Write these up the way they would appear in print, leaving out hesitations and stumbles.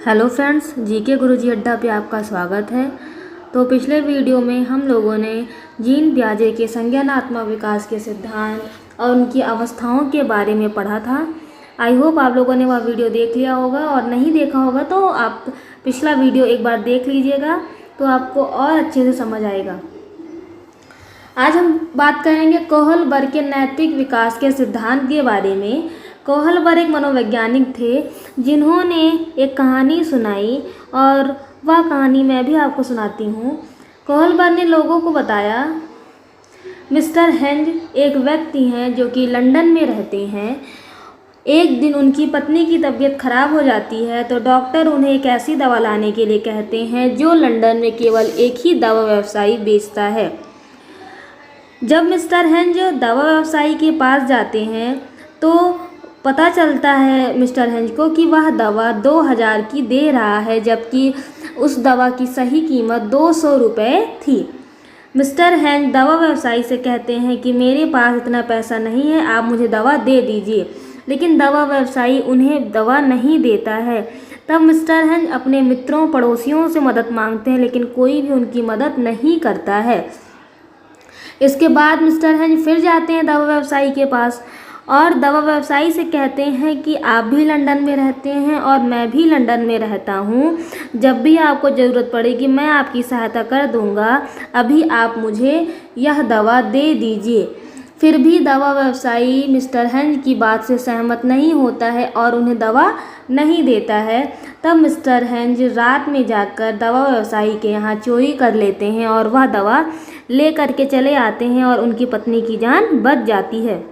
Hello friends, GK गुरुजी अड्डा पे आपका स्वागत है। तो पिछले वीडियो में हम लोगों ने जीन पियाजे के संज्ञानात्मक विकास के सिद्धांत और उनकी अवस्थाओं के बारे में पढ़ा था। आई होप आप लोगों ने वह वीडियो देख लिया होगा, और नहीं देखा होगा तो आप पिछला वीडियो एक बार देख लीजिएगा तो आपको और अच्छे से समझ आएगा। आज हम बात करेंगे कोहलबर्ग के नैतिक विकास के सिद्धांत के बारे में। कोहलबर्ग एक मनोवैज्ञानिक थे जिन्होंने एक कहानी सुनाई, और वह कहानी मैं भी आपको सुनाती हूँ। कोहलबर्ग ने लोगों को बताया, मिस्टर हेंज एक व्यक्ति हैं जो कि लंदन में रहते हैं। एक दिन उनकी पत्नी की तबीयत खराब हो जाती है तो डॉक्टर उन्हें एक ऐसी दवा लाने के लिए कहते हैं जो लंदन में केवल एक ही दवा व्यवसायी बेचता है। जब मिस्टर हेंज दवा व्यवसायी के पास जाते हैं तो पता चलता है मिस्टर हेंज को कि वह दवा 2000 की दे रहा है, जबकि उस दवा की सही कीमत 200 रुपये थी। मिस्टर हेंज दवा व्यवसायी से कहते हैं कि मेरे पास इतना पैसा नहीं है, आप मुझे दवा दे दीजिए। लेकिन दवा व्यवसायी उन्हें दवा नहीं देता है। तब मिस्टर हेंज अपने मित्रों पड़ोसियों से मदद मांगते हैं, लेकिन कोई भी उनकी मदद नहीं करता है। इसके बाद मिस्टर हेंज फिर जाते हैं दवा व्यवसायी के पास और दवा व्यवसायी से कहते हैं कि आप भी लंदन में रहते हैं और मैं भी लंदन में रहता हूँ। जब भी आपको ज़रूरत पड़ेगी मैं आपकी सहायता कर दूँगा, अभी आप मुझे यह दवा दे दीजिए। फिर भी दवा व्यवसायी मिस्टर हेंज की बात से सहमत नहीं होता है और उन्हें दवा नहीं देता है। तब मिस्टर हेंज रात में जाकर दवा व्यवसायी के यहाँ चोरी कर लेते हैं और वह दवा ले करके चले आते हैं और उनकी पत्नी की जान बच जाती है।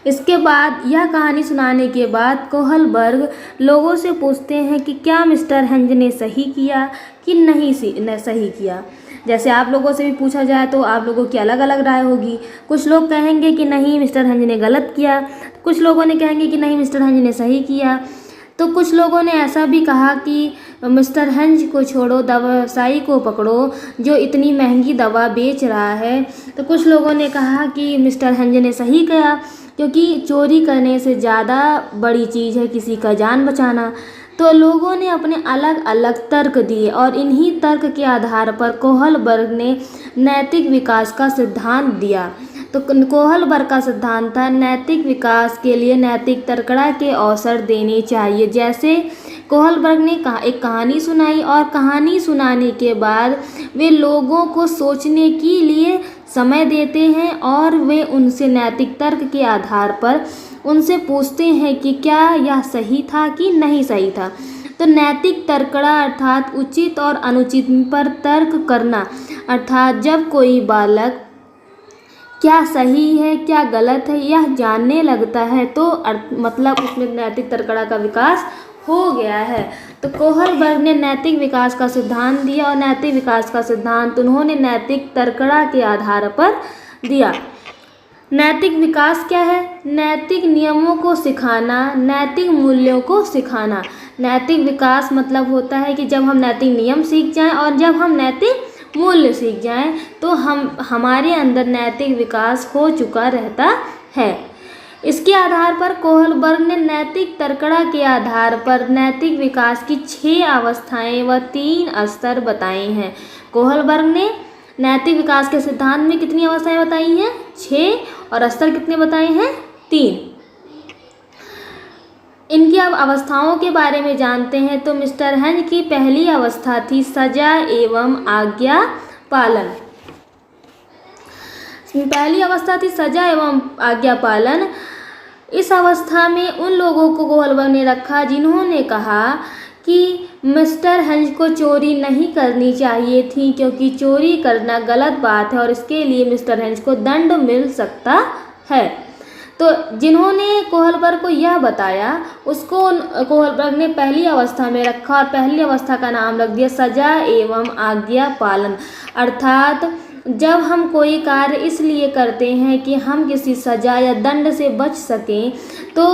इसके बाद यह कहानी सुनाने के बाद कोहलबर्ग लोगों से पूछते हैं कि क्या मिस्टर हेंज ने सही किया कि नहीं सही किया। जैसे आप लोगों से भी पूछा जाए तो आप लोगों की अलग अलग राय होगी। कुछ लोग कहेंगे कि नहीं मिस्टर हेंज ने गलत किया, कुछ लोगों ने कहेंगे कि नहीं मिस्टर हेंज ने सही किया। तो कुछ लोगों ने ऐसा भी कहा कि मिस्टर हेंज को छोड़ो, दवा व्यवसायी को पकड़ो जो इतनी महंगी दवा बेच रहा है। तो कुछ लोगों ने कहा कि मिस्टर हेंज ने सही किया, क्योंकि चोरी करने से ज़्यादा बड़ी चीज़ है किसी का जान बचाना। तो लोगों ने अपने अलग अलग तर्क दिए और इन्हीं तर्क के आधार पर कोहलबर्ग ने नैतिक विकास का सिद्धांत दिया। तो कोहलबर्ग का सिद्धांत था, नैतिक विकास के लिए नैतिक तर्कड़ा के अवसर देने चाहिए। जैसे कोहलबर्ग ने एक कहानी सुनाई और कहानी सुनाने के बाद वे लोगों को सोचने के लिए समय देते हैं और वे उनसे नैतिक तर्क के आधार पर उनसे पूछते हैं कि क्या यह सही था कि नहीं सही था। तो नैतिक तर्कड़ा अर्थात उचित और अनुचित पर तर्क करना, अर्थात जब कोई बालक क्या सही है क्या गलत है यह जानने लगता है तो मतलब उसमें नैतिक तर्कड़ा का विकास हो गया है। तो कोहलबर्ग ने नैतिक विकास का सिद्धांत दिया और नैतिक विकास का सिद्धांत उन्होंने नैतिक तर्कड़ा के आधार पर दिया। नैतिक विकास क्या है? नैतिक नियमों को सिखाना, नैतिक मूल्यों को सिखाना। नैतिक विकास मतलब होता है कि जब हम नैतिक नियम सीख जाएं और जब हम नैतिक मूल्य सीख जाएं तो हमारे अंदर नैतिक विकास हो चुका रहता है। इसके आधार पर कोहलबर्ग ने नैतिक तर्कड़ा के आधार पर नैतिक विकास की 6 अवस्थाएं व 3 स्तर बताए हैं। कोहलबर्ग ने नैतिक विकास के सिद्धांत में कितनी अवस्थाएं बताई हैं? 6, और स्तर कितने बताए हैं? 3। इनकी अब अवस्थाओं के बारे में जानते हैं। तो मिस्टर हेंज की पहली अवस्था थी सजा एवं आज्ञा पालन। पहली अवस्था थी सजा एवं आज्ञा पालन। इस अवस्था में उन लोगों को कोहलबर्ग ने रखा जिन्होंने कहा कि मिस्टर हेंज को चोरी नहीं करनी चाहिए थी, क्योंकि चोरी करना गलत बात है और इसके लिए मिस्टर हेंज को दंड मिल सकता है। तो जिन्होंने कोहलबर्ग को यह बताया उसको कोहलबर्ग ने पहली अवस्था में रखा और पहली अवस्था का नाम रख दिया सजा एवं आज्ञा पालन। अर्थात जब हम कोई कार्य इसलिए करते हैं कि हम किसी सजा या दंड से बच सकें तो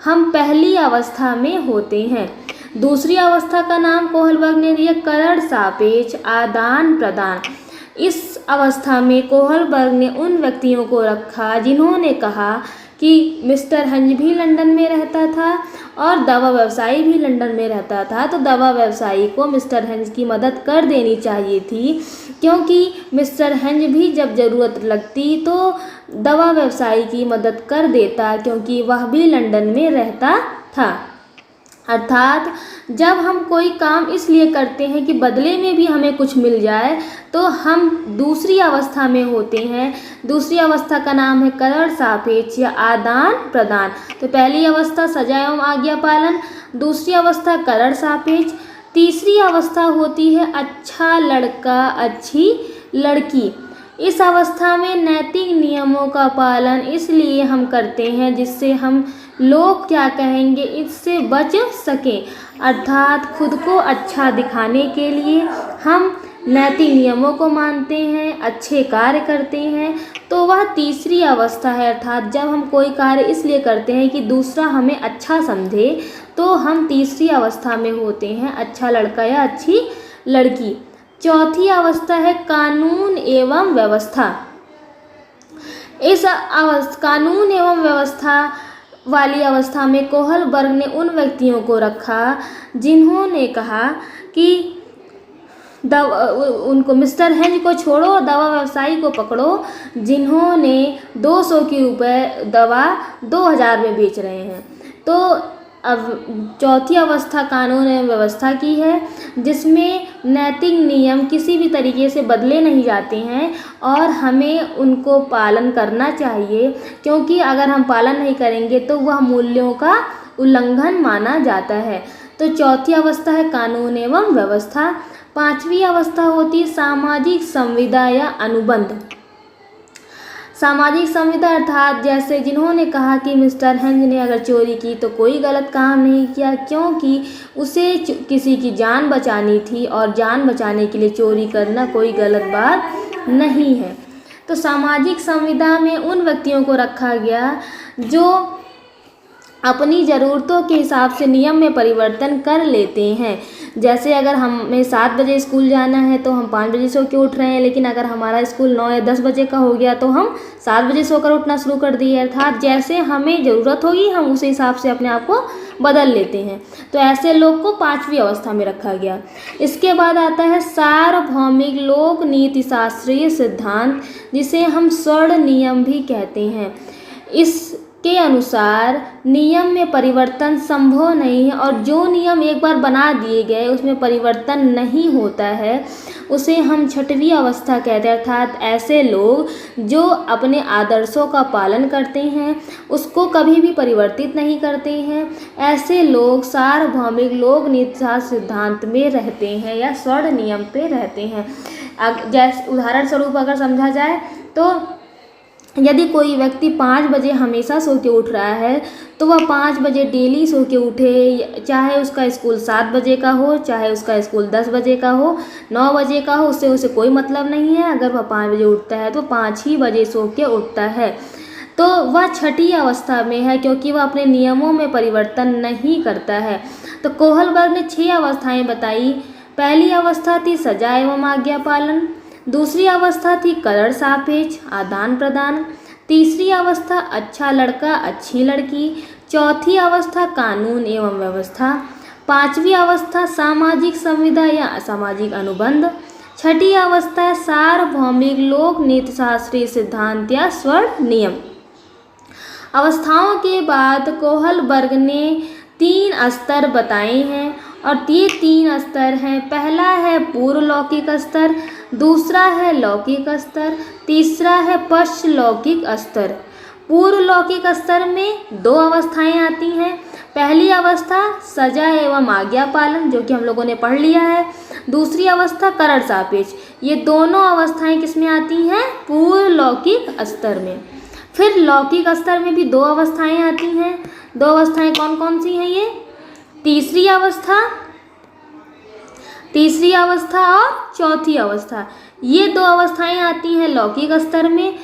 हम पहली अवस्था में होते हैं। दूसरी अवस्था का नाम कोहलबर्ग ने दिया करण सापेक्ष आदान प्रदान। इस अवस्था में कोहलबर्ग ने उन व्यक्तियों को रखा जिन्होंने कहा कि मिस्टर हंज भी लंदन में रहता था और दवा व्यवसायी भी लंदन में रहता था, तो दवा व्यवसायी को मिस्टर हंज की मदद कर देनी चाहिए थी, क्योंकि मिस्टर हंज भी जब ज़रूरत लगती तो दवा व्यवसायी की मदद कर देता, क्योंकि वह भी लंदन में रहता था। अर्थात जब हम कोई काम इसलिए करते हैं कि बदले में भी हमें कुछ मिल जाए, तो हम दूसरी अवस्था में होते हैं। दूसरी अवस्था का नाम है करण सापेक्ष या आदान प्रदान। तो पहली अवस्था सजा एवं आज्ञा पालन, दूसरी अवस्था करण सापेक्ष, तीसरी अवस्था होती है अच्छा लड़का अच्छी लड़की। इस अवस्था में नैतिक नियमों का पालन इसलिए हम करते हैं जिससे हम लोग क्या कहेंगे इससे बच सकें। अर्थात खुद को अच्छा दिखाने के लिए हम नैतिक नियमों को मानते हैं, अच्छे कार्य करते हैं, तो वह तीसरी अवस्था है। अर्थात जब हम कोई कार्य इसलिए करते हैं कि दूसरा हमें अच्छा समझे, तो हम तीसरी अवस्था में होते हैं, अच्छा लड़का या अच्छी लड़की। चौथी अवस्था है कानून एवं व्यवस्था। इस कानून एवं व्यवस्था वाली अवस्था में कोहलबर्ग ने उन व्यक्तियों को रखा जिन्होंने कहा कि उनको मिस्टर हेंज को छोड़ो और दवा व्यवसायी को पकड़ो, जिन्होंने 200 की रुपये दवा 2000 में बेच रहे हैं। तो अब चौथी अवस्था कानून एवं व्यवस्था की है, जिसमें नैतिक नियम किसी भी तरीके से बदले नहीं जाते हैं और हमें उनको पालन करना चाहिए, क्योंकि अगर हम पालन नहीं करेंगे तो वह मूल्यों का उल्लंघन माना जाता है। तो चौथी अवस्था है कानून एवं व्यवस्था। पांचवी अवस्था होती है सामाजिक संविदा या अनुबंध। सामाजिक संविदा अर्थात जैसे जिन्होंने कहा कि मिस्टर हेंज ने अगर चोरी की तो कोई गलत काम नहीं किया, क्योंकि उसे किसी की जान बचानी थी और जान बचाने के लिए चोरी करना कोई गलत बात नहीं है। तो सामाजिक संविदा में उन व्यक्तियों को रखा गया जो अपनी ज़रूरतों के हिसाब से नियम में परिवर्तन कर लेते हैं। जैसे अगर हमें 7 बजे स्कूल जाना है तो हम 5 बजे सो के उठ रहे हैं, लेकिन अगर हमारा स्कूल 9 या 10 बजे का हो गया तो हम 7 बजे सोकर उठना शुरू कर दिए। अर्थात जैसे हमें ज़रूरत होगी हम उस हिसाब से अपने आप को बदल लेते हैं। तो ऐसे लोग को पांचवी अवस्था में रखा गया। इसके बाद आता है सार्वभौमिक लोक नीति शास्त्रीय सिद्धांत, जिसे हम स्वर्ण नियम भी कहते हैं। इसके अनुसार नियम में परिवर्तन संभव नहीं है और जो नियम एक बार बना दिए गए उसमें परिवर्तन नहीं होता है, उसे हम छठवीं अवस्था कहते हैं। अर्थात ऐसे लोग जो अपने आदर्शों का पालन करते हैं, उसको कभी भी परिवर्तित नहीं करते हैं, ऐसे लोग सार्वभौमिक लोक नीति सिद्धांत में रहते हैं या स्वर्ण नियम पे रहते हैं। जैसे उदाहरण स्वरूप अगर समझा जाए तो यदि कोई व्यक्ति 5 बजे हमेशा सो के उठ रहा है तो वह 5 बजे डेली सो के उठे, चाहे उसका स्कूल 7 बजे का हो, चाहे उसका स्कूल 10 बजे का हो, 9 बजे का हो, उससे उसे कोई मतलब नहीं है। अगर वह 5 बजे उठता है तो 5 ही बजे सो के उठता है, तो वह छठी अवस्था में है, क्योंकि वह अपने नियमों में परिवर्तन नहीं करता है। तो कोहलबर्ग ने 6 अवस्थाएँ बताई। पहली अवस्था थी सजा एवं आज्ञा पालन, दूसरी अवस्था थी करण सापेक्ष आदान प्रदान, तीसरी अवस्था अच्छा लड़का अच्छी लड़की, चौथी अवस्था कानून एवं व्यवस्था, पांचवी अवस्था सामाजिक संविदा या असामाजिक अनुबंध, छठी अवस्था सार्वभौमिक लोक नीति शास्त्रीय सिद्धांत या स्वर्ण नियम। अवस्थाओं के बाद कोहलबर्ग ने 3 स्तर बताए हैं और ये 3 स्तर हैं। पहला है पूर्व लौकिक स्तर, दूसरा है लौकिक स्तर, तीसरा है पश्च लौकिक स्तर। पूर्व लौकिक स्तर में 2 अवस्थाएं आती हैं। पहली अवस्था सजा एवं आज्ञा पालन, जो कि हम लोगों ने पढ़ लिया है। दूसरी अवस्था करण सापेक्ष। ये दोनों अवस्थाएं किस में आती हैं? पूर्व लौकिक स्तर में। फिर लौकिक स्तर में भी 2 अवस्थाएं आती हैं। 2 अवस्थाएं कौन कौन सी हैं ये? तीसरी अवस्था और चौथी अवस्था। ये 2 अवस्थाएं आती हैं लौकिक स्तर में।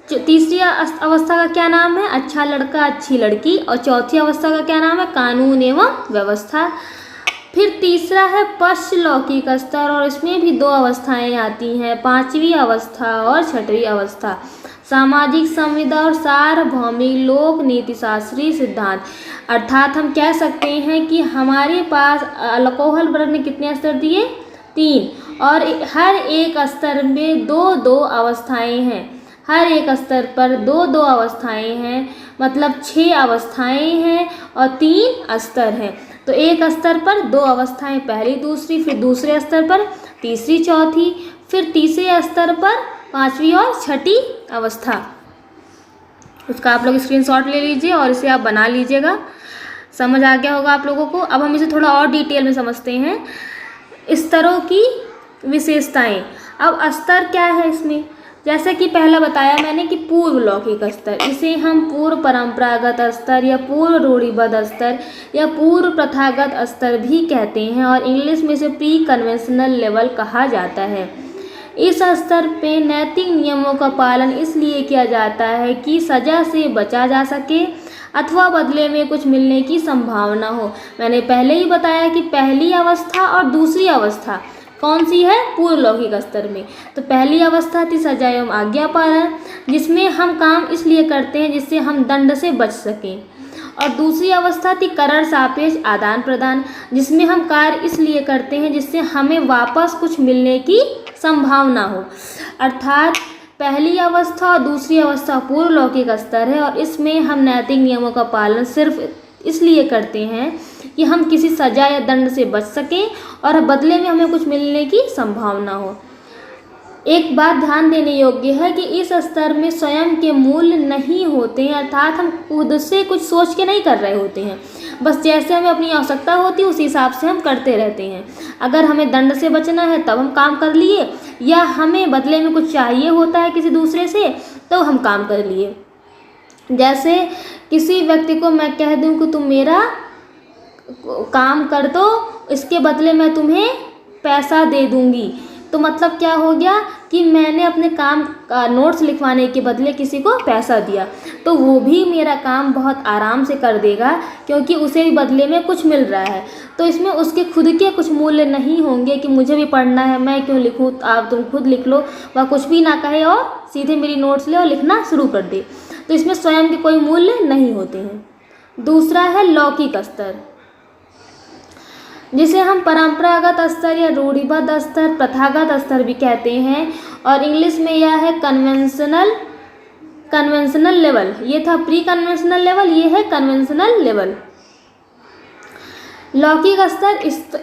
तीसरी अवस्था का क्या नाम है? अच्छा लड़का अच्छी लड़की। और चौथी अवस्था का क्या नाम है? कानून एवं व्यवस्था। फिर तीसरा है पश्च लौकिक स्तर और इसमें भी 2 अवस्थाएं आती हैं, 5वीं अवस्था और 6वीं अवस्था। सामाजिक संविदा और सार्वभौमिक लोक नीति शास्त्रीय सिद्धांत। अर्थात हम कह सकते हैं कि हमारे पास अल्कोहल वर्ग ने कितने स्तर दिए? 3, और हर एक स्तर में 2-2 अवस्थाएं हैं। हर एक स्तर पर 2-2 अवस्थाएं हैं, मतलब 6 अवस्थाएं हैं और 3 स्तर हैं। तो एक स्तर पर 2 अवस्थाएं, पहली दूसरी, फिर दूसरे स्तर पर तीसरी चौथी, फिर तीसरे स्तर पर 5वीं और 6ठी अवस्था। उसका आप लोग स्क्रीनशॉट ले लीजिए और इसे आप बना लीजिएगा। समझ आ गया होगा आप लोगों को। अब हम इसे थोड़ा और डिटेल में समझते हैं, स्तरों की विशेषताएं। अब स्तर क्या है इसमें? जैसे कि पहला बताया मैंने कि पूर्व लौकिक स्तर, इसे हम पूर्व परंपरागत स्तर या पूर्व रूढ़िबद्ध स्तर या पूर्व प्रथागत स्तर भी कहते हैं और इंग्लिश में इसे प्री कन्वेंशनल लेवल कहा जाता है। इस स्तर पे नैतिक नियमों का पालन इसलिए किया जाता है कि सजा से बचा जा सके अथवा बदले में कुछ मिलने की संभावना हो। मैंने पहले ही बताया कि पहली अवस्था और दूसरी अवस्था कौन सी है? पूर्व लौकिक स्तर में। तो पहली अवस्था थी सजा एवं आज्ञा पालन, जिसमें हम काम इसलिए करते हैं जिससे हम दंड से बच सकें, और दूसरी अवस्था थी करण सापेक्ष आदान प्रदान, जिसमें हम कार्य इसलिए करते हैं जिससे हमें वापस कुछ मिलने की संभावना हो। अर्थात पहली अवस्था और दूसरी अवस्था पूर्व लौकिक स्तर है और इसमें हम नैतिक नियमों का पालन सिर्फ इसलिए करते हैं कि हम किसी सजा या दंड से बच सकें और बदले में हमें कुछ मिलने की संभावना हो। एक बात ध्यान देने योग्य है कि इस स्तर में स्वयं के मूल्य नहीं होते हैं, अर्थात हम खुद से कुछ सोच के नहीं कर रहे होते हैं, बस जैसे हमें अपनी आवश्यकता होती है उसी हिसाब से हम करते रहते हैं। अगर हमें दंड से बचना है तब हम काम कर लिए, या हमें बदले में कुछ चाहिए होता है किसी दूसरे से तो हम काम कर लिए। जैसे किसी व्यक्ति को मैं कह दूं कि तुम मेरा काम कर दो, इसके बदले मैं तुम्हें पैसा दे दूंगी, तो मतलब क्या हो गया कि मैंने अपने काम का नोट्स लिखवाने के बदले किसी को पैसा दिया, तो वो भी मेरा काम बहुत आराम से कर देगा क्योंकि उसे भी बदले में कुछ मिल रहा है। तो इसमें उसके खुद के कुछ मूल्य नहीं होंगे कि मुझे भी पढ़ना है, मैं क्यों लिखूं, आप तुम खुद लिख लो, वह कुछ भी ना कहे और सीधे मेरी नोट्स ले और लिखना शुरू कर दे। तो इसमें स्वयं के कोई मूल्य नहीं होते हैं। दूसरा है लौकिक स्तर, जिसे हम परंपरागत स्तर या रूढ़िबद्ध स्तर, प्रथागत स्तर भी कहते हैं और इंग्लिश में यह है कन्वेंशनल लेवल। ये था प्री कन्वेंशनल लेवल, ये है कन्वेंशनल लेवल। लौकिक स्तर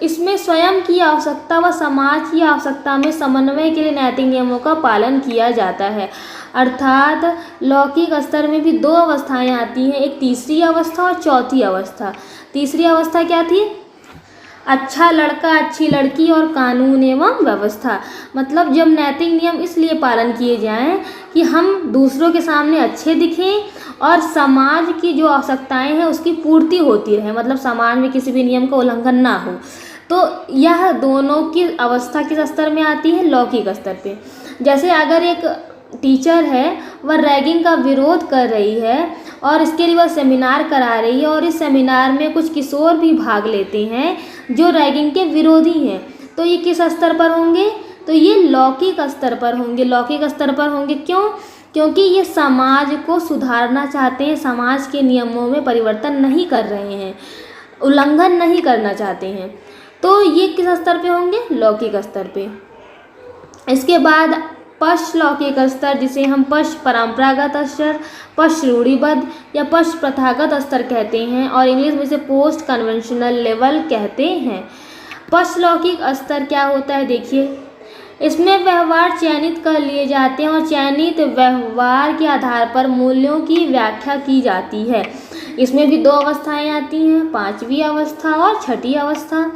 इसमें स्वयं की आवश्यकता व समाज की आवश्यकता में समन्वय के लिए नैतिक नियमों का पालन किया जाता है। अर्थात लौकिक स्तर में भी 2 अवस्थाएं आती हैं, एक तीसरी अवस्था और चौथी अवस्था। तीसरी अवस्था क्या थी? अच्छा लड़का अच्छी लड़की और कानून एवं व्यवस्था। मतलब जब नैतिक नियम इसलिए पालन किए जाएं कि हम दूसरों के सामने अच्छे दिखें और समाज की जो आवश्यकताएं हैं उसकी पूर्ति होती रहे, मतलब समाज में किसी भी नियम का उल्लंघन ना हो। तो यह दोनों की अवस्था किस स्तर में आती है? लौकिक स्तर पे। जैसे अगर एक टीचर है वह रैगिंग का विरोध कर रही है और इसके लिए वह सेमिनार करा रही है और इस सेमिनार में कुछ किशोर भी भाग लेते हैं जो रैगिंग के विरोधी हैं, तो ये किस स्तर पर होंगे? तो ये लौकिक स्तर पर होंगे। लौकिक स्तर पर होंगे क्यों? क्योंकि ये समाज को सुधारना चाहते हैं, समाज के नियमों में परिवर्तन नहीं कर रहे हैं, उल्लंघन नहीं करना चाहते हैं, तो ये किस स्तर पे होंगे? लौकिक स्तर पे। इसके बाद पश्च लौकिक स्तर, जिसे हम पश्च परंपरागत स्तर, पश्च रूढ़िबद्ध या पश्च प्रथागत स्तर कहते हैं और इंग्लिश में इसे पोस्ट कन्वेंशनल लेवल कहते हैं। पश्च लौकिक स्तर क्या होता है? देखिए, इसमें व्यवहार चयनित कर लिए जाते हैं और चयनित व्यवहार के आधार पर मूल्यों की व्याख्या की जाती है। इसमें भी 2 अवस्थाएं आती हैं, 5वीं अवस्था और 6ठी अवस्था।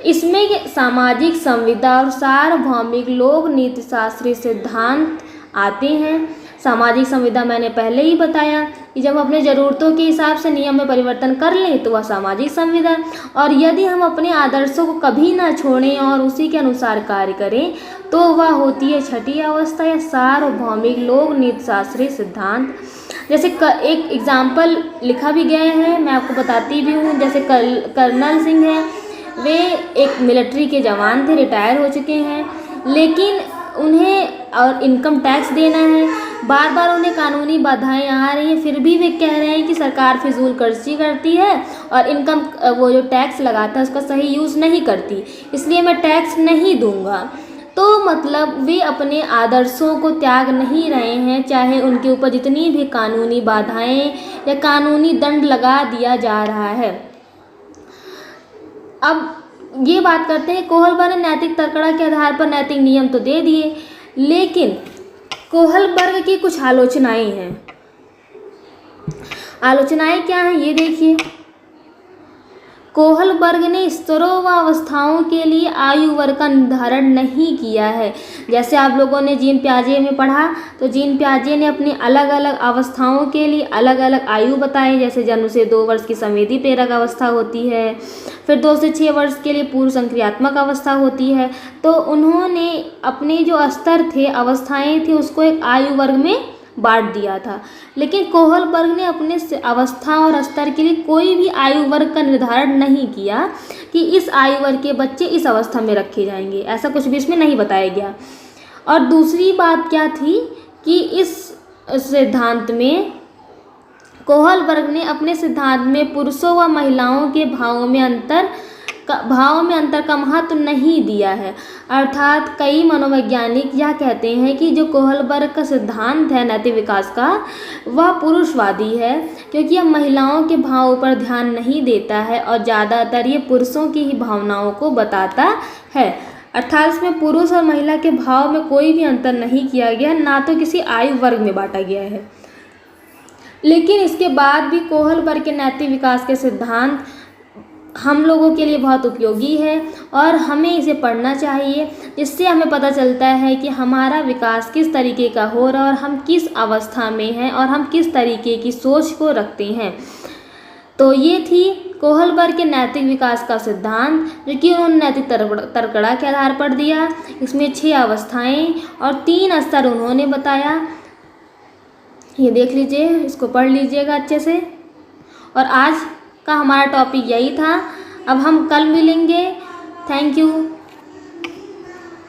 इसमें सामाजिक संविदा और सार्वभौमिक लोक नीति शास्त्रीय सिद्धांत आते हैं। सामाजिक संविदा मैंने पहले ही बताया कि जब अपने ज़रूरतों के हिसाब से नियम में परिवर्तन कर लें तो वह सामाजिक संविदा, और यदि हम अपने आदर्शों को कभी ना छोड़ें और उसी के अनुसार कार्य करें तो वह होती है 6ठी अवस्था या सार्वभौमिक लोक नीति शास्त्रीय सिद्धांत। जैसे एक एग्जाम्पल लिखा भी गया है, मैं आपको बताती भी हूँ। जैसे कर्नल सिंह है, वे एक मिलिट्री के जवान थे, रिटायर हो चुके हैं, लेकिन उन्हें और इनकम टैक्स देना है, बार बार उन्हें कानूनी बाधाएं आ रही हैं, फिर भी वे कह रहे हैं कि सरकार फिजूल खर्ची करती है और इनकम वो जो टैक्स लगाता है उसका सही यूज़ नहीं करती, इसलिए मैं टैक्स नहीं दूंगा। तो मतलब वे अपने आदर्शों को त्याग नहीं रहे हैं, चाहे उनके ऊपर जितनी भी कानूनी बाधाएं या कानूनी दंड लगा दिया जा रहा है। अब ये बात करते हैं, कोहलबर्ग ने नैतिक तकड़ा के आधार पर नैतिक नियम तो दे दिए, लेकिन कोहलबर्ग की कुछ आलोचनाएं हैं। आलोचनाएं क्या हैं ये देखिए। कोहलबर्ग ने स्तरों व अवस्थाओं के लिए आयु वर्ग का निर्धारण नहीं किया है। जैसे आप लोगों ने जीन पियाजे में पढ़ा, तो जीन पियाजे ने अपनी अलग अलग अवस्थाओं के लिए अलग अलग आयु बताई। जैसे जन्म से 2 वर्ष की संवेदी प्रेरक अवस्था होती है, फिर 2 से 6 वर्ष के लिए पूर्व संक्रियात्मक अवस्था होती है। तो उन्होंने अपने जो स्तर थे, अवस्थाएं थी, उसको एक आयु वर्ग में बांट दिया था। लेकिन कोहलबर्ग ने अपने अवस्था और स्तर के लिए कोई भी आयु वर्ग का निर्धारण नहीं किया कि इस आयु वर्ग के बच्चे इस अवस्था में रखे जाएंगे, ऐसा कुछ भी इसमें नहीं बताया गया। और दूसरी बात क्या थी कि इस सिद्धांत में कोहलबर्ग ने अपने सिद्धांत में पुरुषों व महिलाओं के भावों में अंतर का महत्व नहीं दिया है। अर्थात कई मनोवैज्ञानिक यह कहते हैं कि जो कोहलबर्ग का सिद्धांत है नैतिक विकास का, वह पुरुषवादी है, क्योंकि यह महिलाओं के भावों पर ध्यान नहीं देता है और ज़्यादातर ये पुरुषों की ही भावनाओं को बताता है। अर्थात इसमें पुरुष और महिला के भाव में कोई भी अंतर नहीं किया गया, ना तो किसी आयु वर्ग में बांटा गया है। लेकिन इसके बाद भी कोहलबर्ग के नैतिक विकास के सिद्धांत हम लोगों के लिए बहुत उपयोगी है और हमें इसे पढ़ना चाहिए, जिससे हमें पता चलता है कि हमारा विकास किस तरीके का हो रहा है और हम किस अवस्था में हैं और हम किस तरीके की सोच को रखते हैं। तो ये थी कोहलबर्ग के नैतिक विकास का सिद्धांत, जो कि उन्होंने नैतिक तकड़ा के आधार पर दिया। इसमें 6 अवस्थाएं और 3 स्तर उन्होंने बताया। ये देख लीजिए, इसको पढ़ लीजिएगा अच्छे से। और आज का हमारा टॉपिक यही था। अब हम कल मिलेंगे। Thank you.